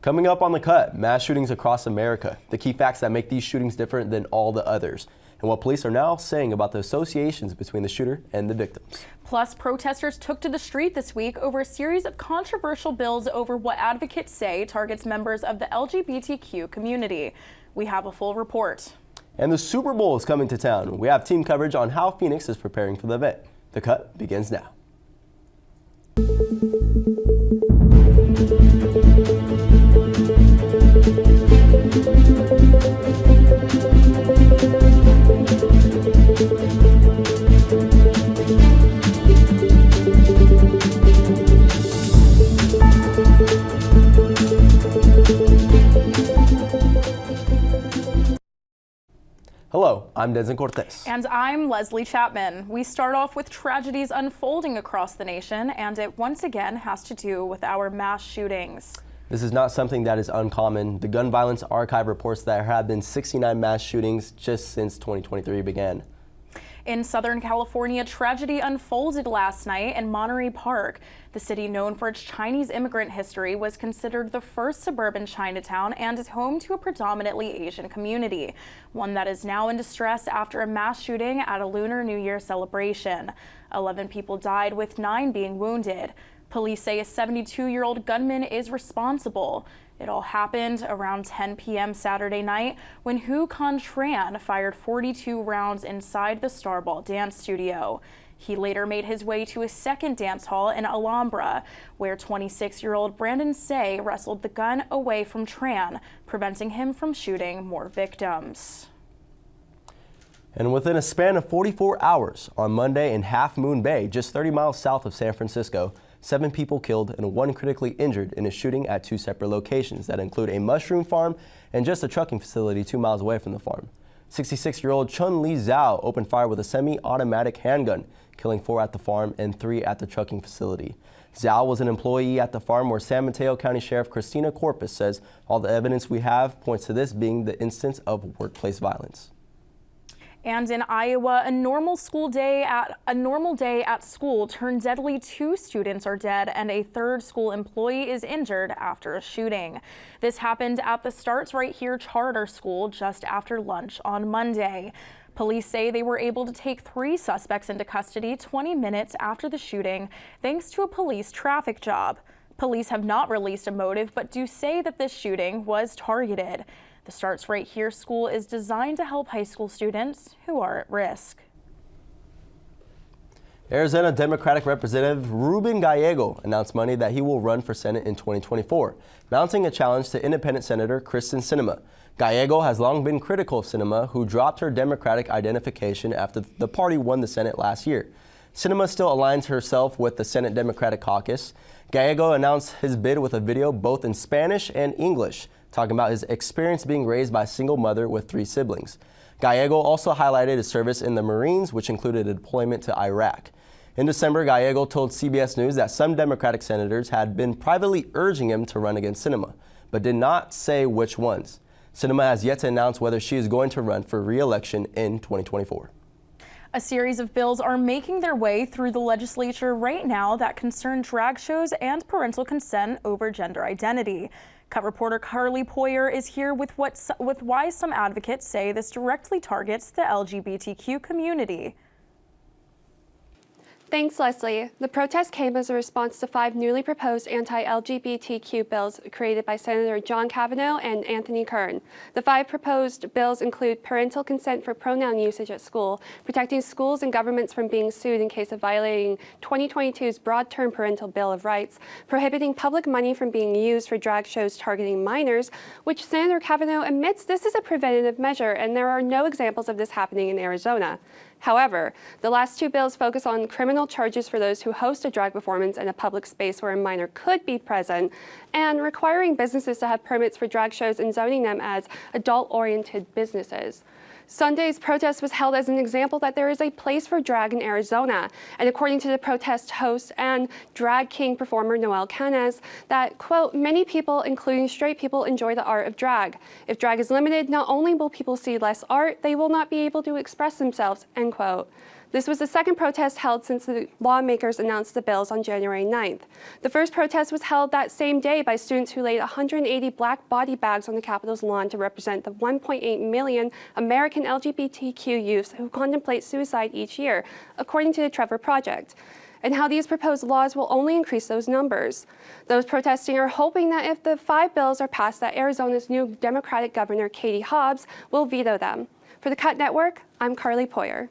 Coming up on The Cut, mass shootings across America, the key facts that make these shootings different than all the others, and what police are now saying about the associations between the shooter and the victims. Plus, protesters took to the street this week over a series of controversial bills over what advocates say targets members of the LGBTQ community. We have a full report. And the Super Bowl is coming to town. We have team coverage on how Phoenix is preparing for the event. The Cut begins now. Hello, I'm Denson Cortez. And I'm Leslie Chapman. We start off with tragedies unfolding across the nation, and it once again has to do with our mass shootings. This is not something that is uncommon. The Gun Violence Archive reports that there have been 69 mass shootings just since 2023 began. In Southern California, tragedy unfolded last night in Monterey Park. The city, known for its Chinese immigrant history, was considered the first suburban Chinatown and is home to a predominantly Asian community, one that is now in distress after a mass shooting at a Lunar New Year celebration. 11 people died, with 9 being wounded. Police say a 72-year-old gunman is responsible. It all happened around 10 p.m. Saturday night when Hu Con Tran fired 42 rounds inside the Starball dance studio. He later made his way to a second dance hall in Alhambra, where 26-year-old Brandon Say wrestled the gun away from Tran, preventing him from shooting more victims. And within a span of 44 hours on Monday in Half Moon Bay, just 30 miles south of San Francisco, 7 people killed and 1 critically injured in a shooting at 2 separate locations that include a mushroom farm and just a trucking facility 2 miles away from the farm. 66-year-old Chun Li Zhao opened fire with a semi-automatic handgun, killing 4 at the farm and 3 at the trucking facility. Zhao was an employee at the farm, where San Mateo County Sheriff Christina Corpus says all the evidence we have points to this being the instance of workplace violence. And in Iowa, a normal day at school turned deadly. 2 students are dead and a 3rd school employee is injured after a shooting. This happened at the Starts Right Here charter school just after lunch on Monday. Police say they were able to take 3 suspects into custody 20 minutes after the shooting, thanks to a police traffic job. Police have not released a motive, but do say that this shooting was targeted. The Starts Right Here school is designed to help high school students who are at risk. Arizona Democratic Representative Ruben Gallego announced Monday that he will run for Senate in 2024, mounting a challenge to independent Senator Kristen Sinema. Gallego has long been critical of Sinema, who dropped her Democratic identification after the party won the Senate last year. Sinema still aligns herself with the Senate Democratic Caucus. Gallego announced his bid with a video both in Spanish and English, talking about his experience being raised by a single mother with 3 siblings. Gallego also highlighted his service in the Marines, which included a deployment to Iraq. In December, Gallego told CBS News that some Democratic senators had been privately urging him to run against Sinema, but did not say which ones. Sinema has yet to announce whether she is going to run for re-election in 2024. A series of bills are making their way through the legislature right now that concern drag shows and parental consent over gender identity. Cut reporter Carly Poyer is here with why some advocates say this directly targets the LGBTQ community. Thanks, Leslie. The protest came as a response to 5 newly proposed anti-LGBTQ bills created by Senator John Kavanaugh and Anthony Kern. The 5 proposed bills include parental consent for pronoun usage at school, protecting schools and governments from being sued in case of violating 2022's broad-term Parental Bill of Rights, prohibiting public money from being used for drag shows targeting minors, which Senator Kavanaugh admits this is a preventative measure and there are no examples of this happening in Arizona. However, the last 2 bills focus on criminal charges for those who host a drag performance in a public space where a minor could be present, and requiring businesses to have permits for drag shows and zoning them as adult-oriented businesses. Sunday's protest was held as an example that there is a place for drag in Arizona, and according to the protest host and drag king performer Noel Canes, that, quote, many people, including straight people, enjoy the art of drag. If drag is limited, not only will people see less art, they will not be able to express themselves, end quote. This was the second protest held since the lawmakers announced the bills on January 9th. The first protest was held that same day by students who laid 180 black body bags on the Capitol's lawn to represent the 1.8 million American LGBTQ youths who contemplate suicide each year, according to the Trevor Project, and how these proposed laws will only increase those numbers. Those protesting are hoping that if the 5 bills are passed, that Arizona's new Democratic governor, Katie Hobbs, will veto them. For the Cut Network, I'm Carly Poyer.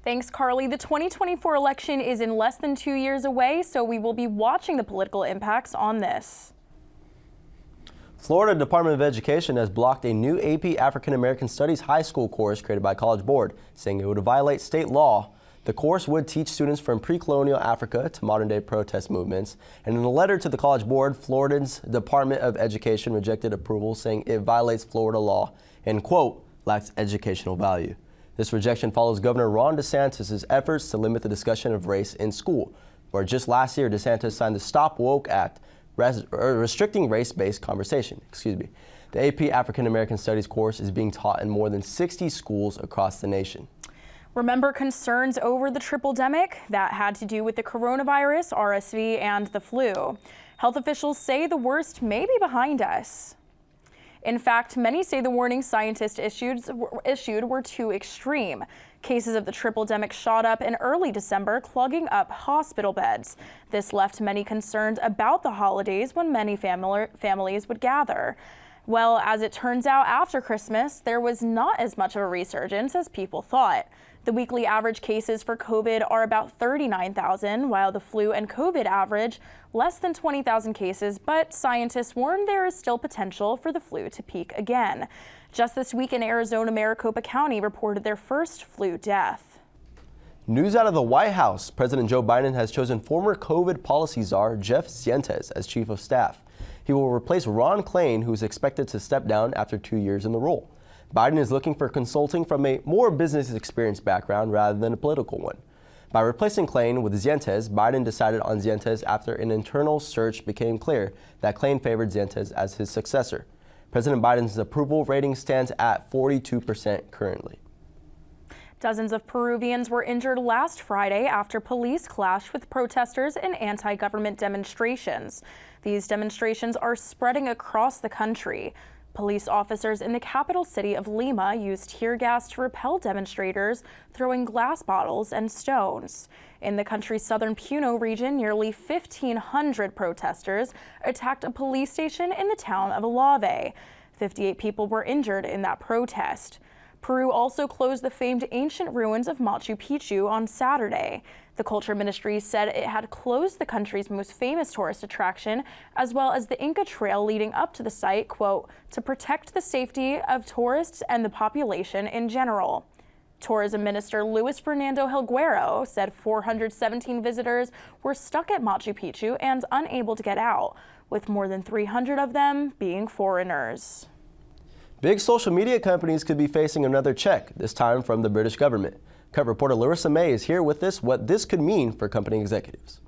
Thanks, Carly. The 2024 election is in less than 2 years away, so we will be watching the political impacts on this. Florida Department of Education has blocked a new AP African American Studies high school course created by College Board, saying it would violate state law. The course would teach students from pre-colonial Africa to modern-day protest movements. And in a letter to the College Board, Florida's Department of Education rejected approval, saying it violates Florida law and, quote, lacks educational value. This rejection follows Governor Ron DeSantis' efforts to limit the discussion of race in school, where just last year DeSantis signed the Stop Woke Act, restricting race-based conversation. The AP African American Studies course is being taught in more than 60 schools across the nation. Remember concerns over the triple-demic? That had to do with the coronavirus, RSV, and the flu. Health officials say the worst may be behind us. In fact, many say the warnings scientists issued were too extreme. Cases of the triple-demic shot up in early December, clogging up hospital beds. This left many concerned about the holidays when many families would gather. Well, as it turns out, after Christmas, there was not as much of a resurgence as people thought. The weekly average cases for COVID are about 39,000, while the flu and COVID average less than 20,000 cases, but scientists warn there is still potential for the flu to peak again. Just this week in Arizona, Maricopa County reported their first flu death. News out of the White House. President Joe Biden has chosen former COVID policy czar Jeff Zientes as chief of staff. He will replace Ron Klain, who is expected to step down after 2 years in the role. Biden is looking for consulting from a more business experience background rather than a political one. By replacing Klain with Zientes, Biden decided on Zientes after an internal search became clear that Klain favored Zientes as his successor. President Biden's approval rating stands at 42% currently. Dozens of Peruvians were injured last Friday after police clashed with protesters in anti-government demonstrations. These demonstrations are spreading across the country. Police officers in the capital city of Lima used tear gas to repel demonstrators, throwing glass bottles and stones. In the country's southern Puno region, nearly 1,500 protesters attacked a police station in the town of Alave. 58 people were injured in that protest. Peru also closed the famed ancient ruins of Machu Picchu on Saturday. The Culture Ministry said it had closed the country's most famous tourist attraction, as well as the Inca Trail leading up to the site, quote, to protect the safety of tourists and the population in general. Tourism Minister Luis Fernando Helguero said 417 visitors were stuck at Machu Picchu and unable to get out, with more than 300 of them being foreigners. Big social media companies could be facing another check, this time from the British government. Cut reporter Larissa May is here with what this could mean for company executives.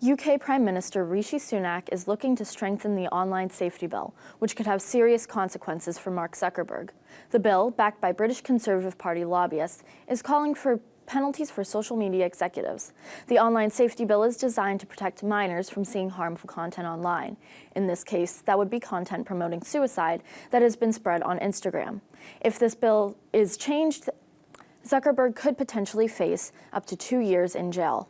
UK Prime Minister Rishi Sunak is looking to strengthen the online safety bill, which could have serious consequences for Mark Zuckerberg. The bill, backed by British Conservative Party lobbyists, is calling for penalties for social media executives. The online safety bill is designed to protect minors from seeing harmful content online. In this case, that would be content promoting suicide that has been spread on Instagram. If this bill is changed, Zuckerberg could potentially face up to 2 years in jail.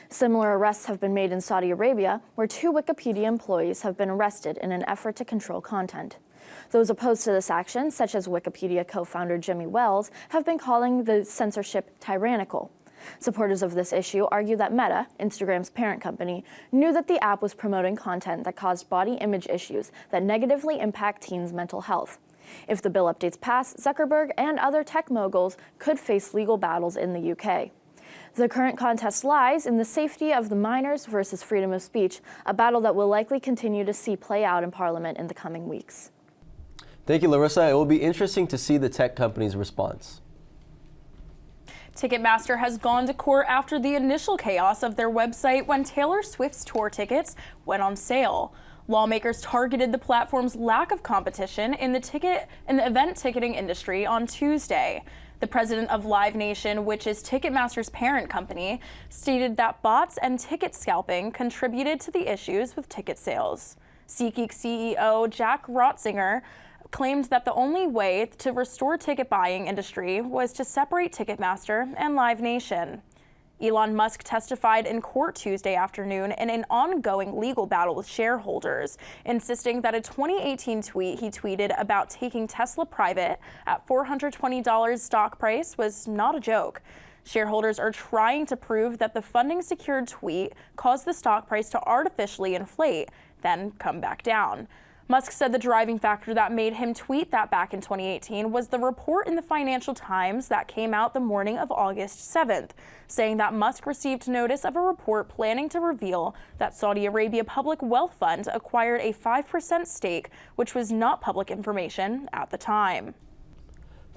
Similar arrests have been made in Saudi Arabia, where 2 Wikipedia employees have been arrested in an effort to control content. Those opposed to this action, such as Wikipedia co-founder Jimmy Wales, have been calling the censorship tyrannical. Supporters of this issue argue that Meta, Instagram's parent company, knew that the app was promoting content that caused body image issues that negatively impact teens' mental health. If the bill updates pass, Zuckerberg and other tech moguls could face legal battles in the UK. The current contest lies in the safety of the minors versus freedom of speech, a battle that we'll likely continue to see play out in Parliament in the coming weeks. Thank you, Larissa. It will be interesting to see the tech company's response. Ticketmaster has gone to court after the initial chaos of their website when Taylor Swift's tour tickets went on sale. Lawmakers targeted the platform's lack of competition in the event ticketing industry on Tuesday. The president of Live Nation, which is Ticketmaster's parent company, stated that bots and ticket scalping contributed to the issues with ticket sales. SeatGeek CEO Jack Rotzinger claimed that the only way to restore ticket buying industry was to separate Ticketmaster and Live Nation. Elon Musk testified in court Tuesday afternoon in an ongoing legal battle with shareholders, insisting that a 2018 tweet he tweeted about taking Tesla private at $420 stock price was not a joke. Shareholders are trying to prove that the funding-secured tweet caused the stock price to artificially inflate, then come back down. Musk said the driving factor that made him tweet that back in 2018 was the report in the Financial Times that came out the morning of August 7th, saying that Musk received notice of a report planning to reveal that Saudi Arabia Public Wealth Fund acquired a 5% stake, which was not public information at the time.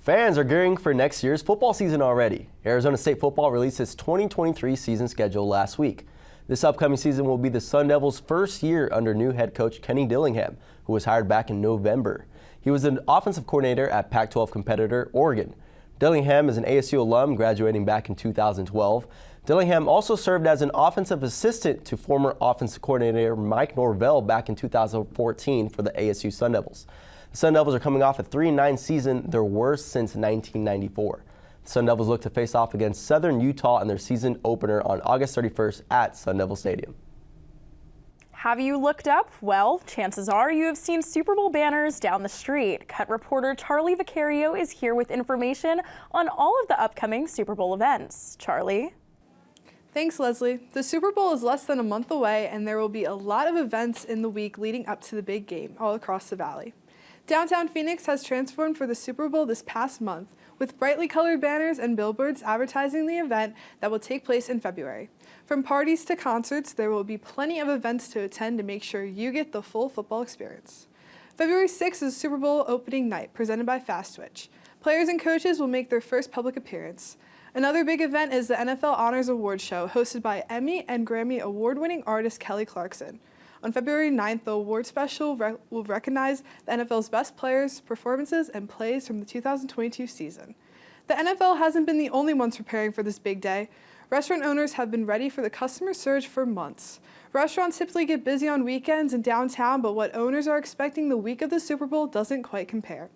Fans are gearing for next year's football season already. Arizona State football released its 2023 season schedule last week. This upcoming season will be the Sun Devils' first year under new head coach Kenny Dillingham, who was hired back in November. He was an offensive coordinator at Pac-12 competitor Oregon. Dillingham is an ASU alum graduating back in 2012. Dillingham also served as an offensive assistant to former offensive coordinator Mike Norvell back in 2014 for the ASU Sun Devils. The Sun Devils are coming off a 3-9 season, their worst since 1994. The Sun Devils look to face off against Southern Utah in their season opener on August 31st at Sun Devil Stadium. Have you looked up? Well, chances are you have seen Super Bowl banners down the street. Cut reporter Charlie Vicario is here with information on all of the upcoming Super Bowl events. Charlie? Thanks, Leslie. The Super Bowl is less than a month away, and there will be a lot of events in the week leading up to the big game all across the valley. Downtown Phoenix has transformed for the Super Bowl this past month, with brightly colored banners and billboards advertising the event that will take place in February. From parties to concerts, there will be plenty of events to attend to make sure you get the full football experience. February 6th is Super Bowl opening night, presented by Fast Twitch. Players and coaches will make their first public appearance. Another big event is the NFL Honors Award Show, hosted by Emmy and Grammy award-winning artist Kelly Clarkson. On February 9th, the award special will recognize the NFL's best players, performances, and plays from the 2022 season. The NFL hasn't been the only ones preparing for this big day. Restaurant owners have been ready for the customer surge for months. Restaurants typically get busy on weekends in downtown, but what owners are expecting the week of the Super Bowl doesn't quite compare.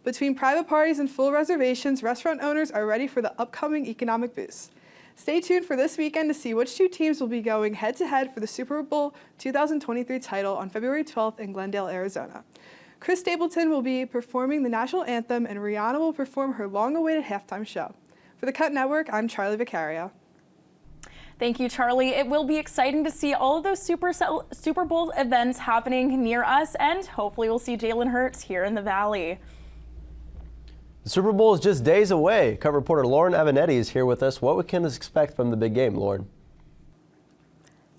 Between private parties and full reservations, restaurant owners are ready for the upcoming economic boost. Stay tuned for this weekend to see which two teams will be going head-to-head for the Super Bowl 2023 title on February 12th in Glendale, Arizona. Chris Stapleton will be performing the national anthem, and Rihanna will perform her long-awaited halftime show. For the Cut Network, I'm Charlie Vicario. Thank you, Charlie. It will be exciting to see all of those Super Bowl events happening near us, and hopefully we'll see Jalen Hurts here in the Valley. The Super Bowl is just days away. Cut reporter Lauren Avanetti is here with us. What we can expect from the big game, Lauren?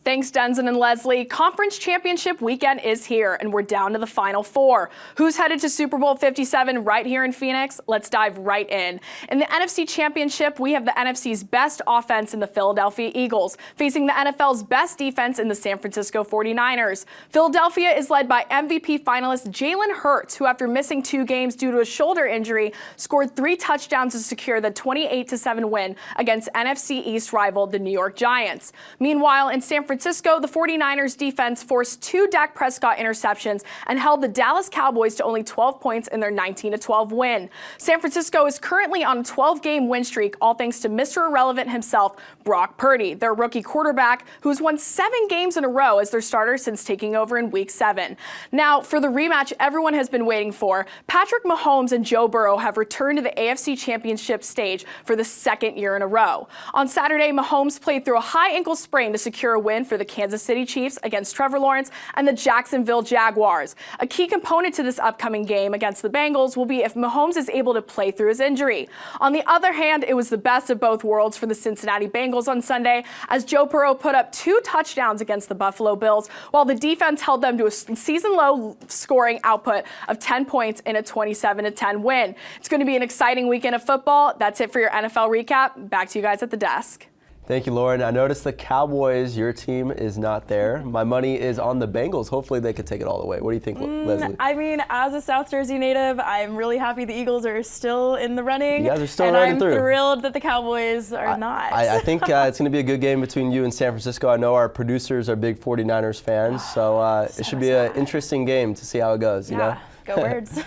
Thanks, Denson and Leslie. Conference Championship weekend is here, and we're down to the Final Four. Who's headed to Super Bowl 57 right here in Phoenix? Let's dive right in. In the NFC Championship, we have the NFC's best offense in the Philadelphia Eagles, facing the NFL's best defense in the San Francisco 49ers. Philadelphia is led by MVP finalist Jalen Hurts, who after missing 2 games due to a shoulder injury, scored 3 touchdowns to secure the 28-7 win against NFC East rival the New York Giants. Meanwhile, in San Francisco, the 49ers defense forced 2 Dak Prescott interceptions and held the Dallas Cowboys to only 12 points in their 19-12 win. San Francisco is currently on a 12-game win streak, all thanks to Mr. Irrelevant himself, Brock Purdy, their rookie quarterback, who's won 7 games in a row as their starter since taking over in Week 7. Now, for the rematch everyone has been waiting for, Patrick Mahomes and Joe Burrow have returned to the AFC Championship stage for the 2nd year in a row. On Saturday, Mahomes played through a high ankle sprain to secure a win for the Kansas City Chiefs against Trevor Lawrence and the Jacksonville Jaguars. A key component to this upcoming game against the Bengals will be if Mahomes is able to play through his injury. On the other hand, it was the best of both worlds for the Cincinnati Bengals on Sunday, as Joe Burrow put up 2 touchdowns against the Buffalo Bills, while the defense held them to a season-low scoring output of 10 points in a 27-10 win. It's going to be an exciting weekend of football. That's it for your NFL recap. Back to you guys at the desk. Thank you, Lauren. I noticed the Cowboys, your team, is not there. My money is on the Bengals. Hopefully they could take it all the way. What do you think, Leslie? I mean, as a South Jersey native, I'm really happy the Eagles are still in the running. You guys are still and running I'm through. thrilled that the Cowboys are not. I think it's going to be a good game between you and San Francisco. I know our producers are big 49ers fans, so it should be an interesting game to see how it goes, you know? Go Birds.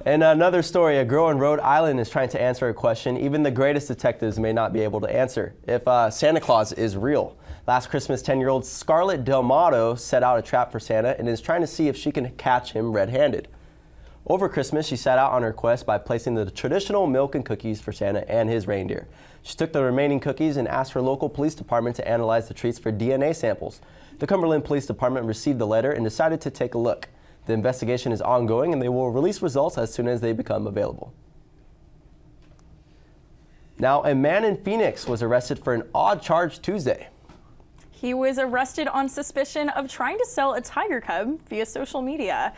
And another story, a girl in Rhode Island is trying to answer a question even the greatest detectives may not be able to answer. If Santa Claus is real. Last Christmas, 10-year-old Scarlett Delmato set out a trap for Santa and is trying to see if she can catch him red-handed. Over Christmas, she set out on her quest by placing the traditional milk and cookies for Santa and his reindeer. She took the remaining cookies and asked her local police department to analyze the treats for DNA samples. The Cumberland Police Department received the letter and decided to take a look. The investigation is ongoing and they will release results as soon as they become available. Now, a man in Phoenix was arrested for an odd charge Tuesday. He was arrested on suspicion of trying to sell a tiger cub via social media.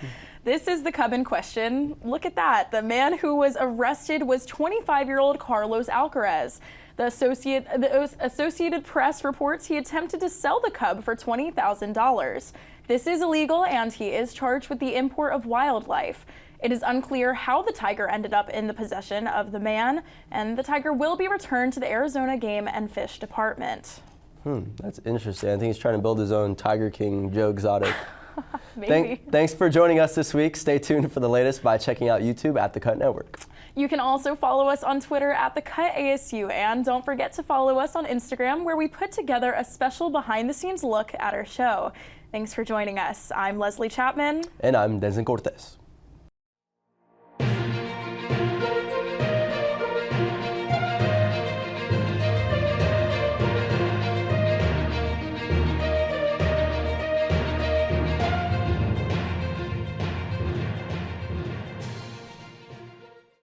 This is the cub in question. Look at that. The man who was arrested was 25-year-old Carlos Alcaraz. The Associated Press reports he attempted to sell the cub for $20,000. This is illegal and he is charged with the import of wildlife. It is unclear how the tiger ended up in the possession of the man, and the tiger will be returned to the Arizona Game and Fish Department. That's interesting. I think he's trying to build his own Tiger King Joe Exotic. Maybe. Thanks for joining us this week. Stay tuned for the latest by checking out YouTube at The Cut Network. You can also follow us on Twitter at The Cut ASU, and don't forget to follow us on Instagram, where we put together a special behind-the-scenes look at our show. Thanks for joining us. I'm Leslie Chapman. And I'm Denson Cortez.